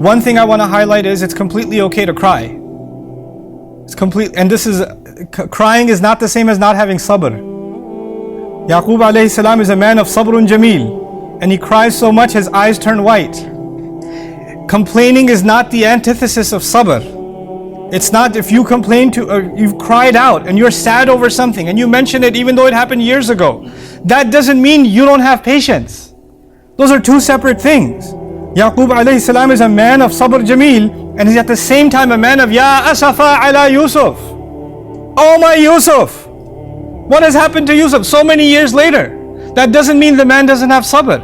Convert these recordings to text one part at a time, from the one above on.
One thing I want to highlight is it's completely okay to cry. Crying is not the same as not having sabr. Yaqub alayhi salam is a man of sabrun jameel, and he cries so much his eyes turn white. Complaining is not the antithesis of sabr. It's not if you complain you've cried out and you're sad over something and you mention it even though it happened years ago. That doesn't mean you don't have patience. Those are two separate things. Yaqub alayhi salam is a man of sabr jameel, and he's at the same time a man of Ya asafa ala Yusuf. Oh my Yusuf! What has happened to Yusuf so many years later? That doesn't mean the man doesn't have sabr.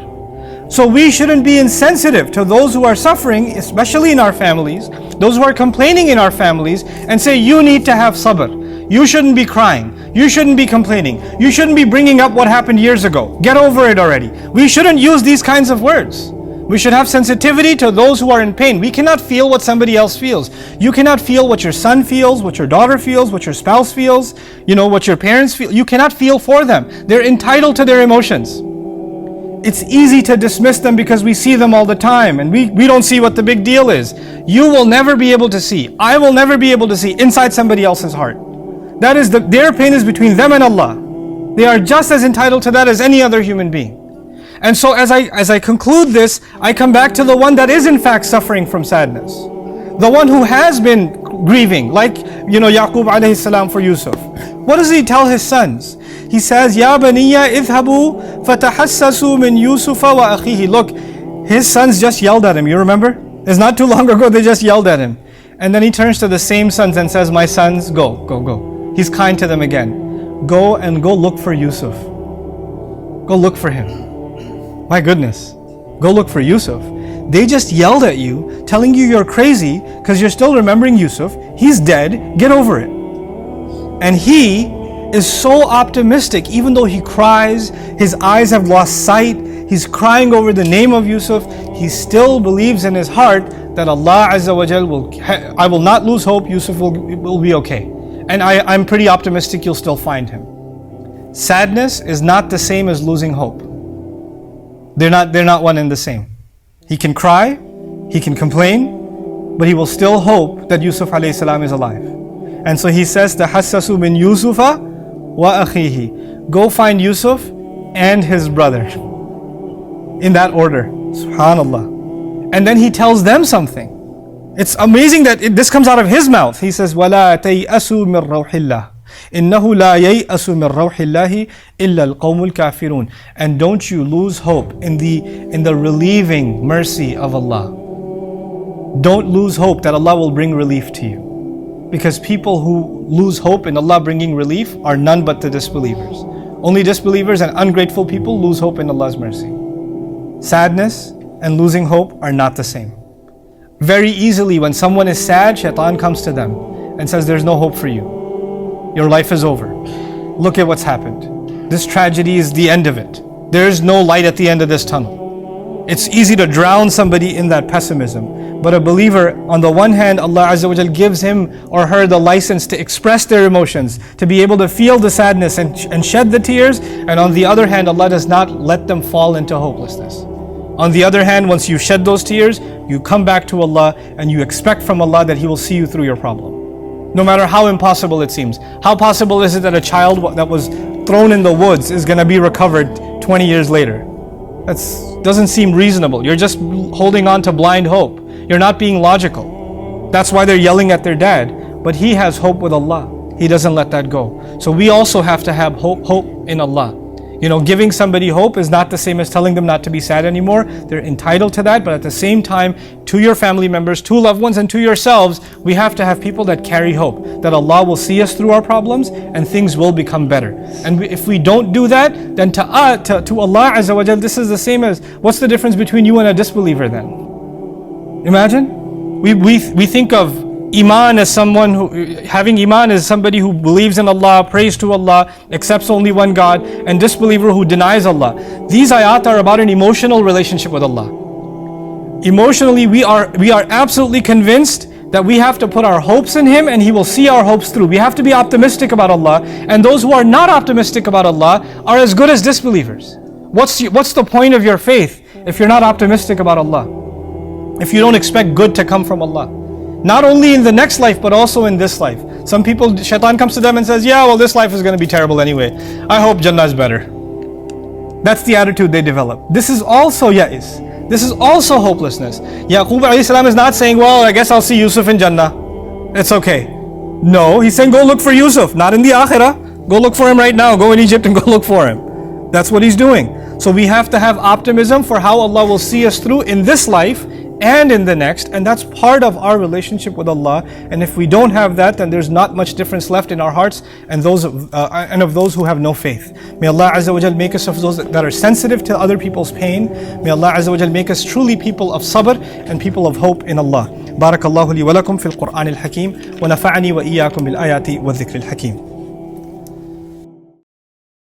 So we shouldn't be insensitive to those who are suffering, especially in our families, those who are complaining in our families, and say you need to have sabr. You shouldn't be crying. You shouldn't be complaining. You shouldn't be bringing up what happened years ago. Get over it already. We shouldn't use these kinds of words. We should have sensitivity to those who are in pain. We cannot feel what somebody else feels. You cannot feel what your son feels, what your daughter feels, what your spouse feels, what your parents feel. You cannot feel for them. They're entitled to their emotions. It's easy to dismiss them because we see them all the time and we don't see what the big deal is. You will never be able to see, I will never be able to see inside somebody else's heart. That is their pain is between them and Allah. They are just as entitled to that as any other human being. And so as I conclude this, I come back to the one that is in fact suffering from sadness. The one who has been grieving, like Yaqub alayhi salam for Yusuf. What does he tell his sons? He says, Ya baniya idhabu fatahassasu min Yusufa wa akhihi. Look, his sons just yelled at him, you remember? It's not too long ago they just yelled at him. And then he turns to the same sons and says, my sons, go. He's kind to them again. Go look for Yusuf. Go look for him. My goodness, go look for Yusuf. They just yelled at you, telling you you're crazy because you're still remembering Yusuf. He's dead, get over it. And he is so optimistic, even though he cries, his eyes have lost sight, he's crying over the name of Yusuf, he still believes in his heart that Allah Azza wa Jal I will not lose hope, Yusuf will be okay. And I'm pretty optimistic you'll still find him. Sadness is not the same as losing hope. They're not one and the same. He can cry, he can complain, but he will still hope that Yusuf alayhi salam is alive. And so he says, Tahassasu min Yusufa wa akhihi. Go find Yusuf and his brother. In that order. Subhanallah. And then he tells them something. It's amazing that this comes out of his mouth. He says, وَلَا تَيْأَسُوا مِنْ رَوْحِ اللَّهِ إِنَّهُ لَا يَيْأَسُ مِنْ رَوْحِ اللَّهِ إِلَّا الْقَوْمُ الْكَافِرُونَ. And don't you lose hope in the relieving mercy of Allah. Don't lose hope that Allah will bring relief to you. Because people who lose hope in Allah bringing relief are none but the disbelievers. Only disbelievers and ungrateful people lose hope in Allah's mercy. Sadness and losing hope are not the same. Very easily when someone is sad, shaitan comes to them and says, there's no hope for you. Your life is over. Look at what's happened. This tragedy is the end of it. There is no light at the end of this tunnel. It's easy to drown somebody in that pessimism. But a believer, on the one hand, Allah Azza wa Jal gives him or her the license to express their emotions, to be able to feel the sadness and shed the tears. And on the other hand, Allah does not let them fall into hopelessness. On the other hand, once you shed those tears, you come back to Allah and you expect from Allah that He will see you through your problem. No matter how impossible it seems. How possible is it that a child that was thrown in the woods is going to be recovered 20 years later? That doesn't seem reasonable. You're just holding on to blind hope. You're not being logical. That's why they're yelling at their dad. But he has hope with Allah. He doesn't let that go. So we also have to have hope in Allah. Giving somebody hope is not the same as telling them not to be sad anymore. They're entitled to that, but at the same time, to your family members, to loved ones, and to yourselves, we have to have people that carry hope, that Allah will see us through our problems and things will become better. And if we don't do that, then to Allah Azza wa Jal, this is the same as, what's the difference between you and a disbeliever then? Imagine? We think of Iman as having Iman is somebody who believes in Allah, prays to Allah, accepts only one God, and disbeliever who denies Allah. These ayat are about an emotional relationship with Allah. Emotionally, we are absolutely convinced that we have to put our hopes in Him and He will see our hopes through. We have to be optimistic about Allah, and those who are not optimistic about Allah are as good as disbelievers. What's the point of your faith if you're not optimistic about Allah? if you don't expect good to come from Allah. Not only in the next life, but also in this life. Some people, shaitan comes to them and says, yeah, well, this life is going to be terrible anyway. I hope Jannah is better. That's the attitude they develop. This is also ya'is. This is also hopelessness. Yaqub alayhi salam is not saying, well, I guess I'll see Yusuf in Jannah. It's okay. No, he's saying, go look for Yusuf, not in the akhirah. Go look for him right now. Go in Egypt and go look for him. That's what he's doing. So we have to have optimism for how Allah will see us through in this life and in the next, and that's part of our relationship with Allah. And if we don't have that, then there's not much difference left in our hearts and of those who have no faith. May Allah Azza wa Jal make us of those that are sensitive to other people's pain. May Allah Azza wa Jal make us truly people of sabr and people of hope in Allah. بارك الله لي ولكم في القرآن الحكيم ونفعني وإياكم بالآيات والذكر الحكيم.